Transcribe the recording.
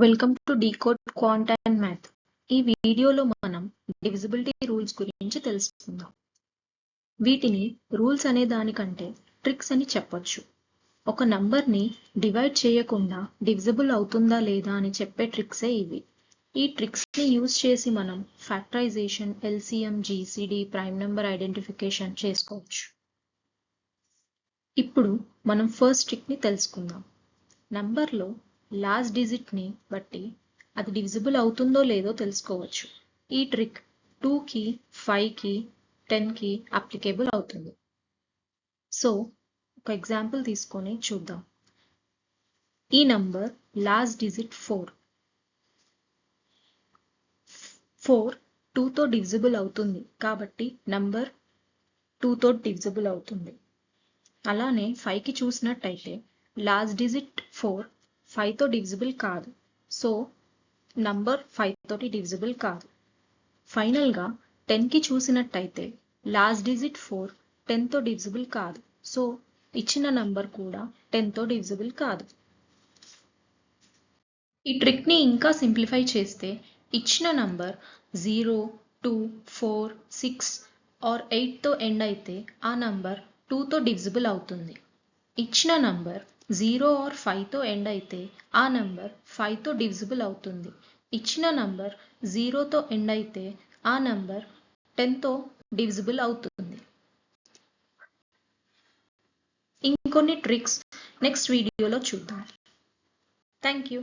Welcome to decode quant and math. ఈ వీడియోలో మనం డివిజిబిలిటీ రూల్స్ గురించి తెలుసుకుందాం. వీటిని రూల్స్ అనే దానికంటే ట్రిక్స్ అని చెప్పొచ్చు. ఒక నంబర్ని డివైడ్ చేయకుండా డివిజిబుల్ అవుతుందా లేదా అని చెప్పే ట్రిక్సే ఇవి. ఈ ట్రిక్స్ని యూజ్ చేసి మనం factorisation, LCM, GCD, prime number identification చేసుకోవచ్చు. ఇప్పుడు మనం ఫస్ట్ ట్రిక్ని తెలుసుకుందాం. నంబర్లో లాస్ట్ డిజిట్ని బట్టి అది డివిజిబుల్ అవుతుందో లేదో తెలుసుకోవచ్చు. ఈ ట్రిక్ 2కి, 5కి, 10కి అప్లికేబుల్ అవుతుంది. సో ఒక ఎగ్జాంపుల్ తీసుకొని చూద్దాం. ఈ నంబర్ లాస్ట్ డిజిట్ 4. 4 2తో డివిజిబుల్ అవుతుంది కాబట్టి నంబర్ 2తో డివిజిబుల్ అవుతుంది. అలానే 5కి చూసినట్టయితే లాస్ట్ డిజిట్ 4 5తో డివిజిబుల్ కాదు, సో నంబర్ 5 తోటి డివిజిబుల్ కాదు. ఫైనల్గా 10కి చూసినట్టయితే లాస్ట్ డిజిట్ 4 10తో డివిజిబుల్ కాదు, సో ఇచ్చిన నంబర్ కూడా 10తో డివిజిబుల్ కాదు. ఈ ట్రిక్ని ఇంకా సింప్లిఫై చేస్తే ఇచ్చిన నంబర్ 0, 2, 4, 6 ఆర్ 8తో ఎండ్ అయితే ఆ నంబర్ 2తో డివిజిబుల్ అవుతుంది. ఇచ్చిన నంబర్ 0 ఆర్ 5తో ఎండ్ అయితే ఆ నంబర్ 5తో డివిజిబుల్ అవుతుంది. ఇచ్చిన నంబర్ 0తో ఎండ్ అయితే ఆ నంబర్ 10తో డివిజిబుల్ అవుతుంది. ఇంకొన్ని ట్రిక్స్ నెక్స్ట్ వీడియోలో చూద్దాం. Thank you.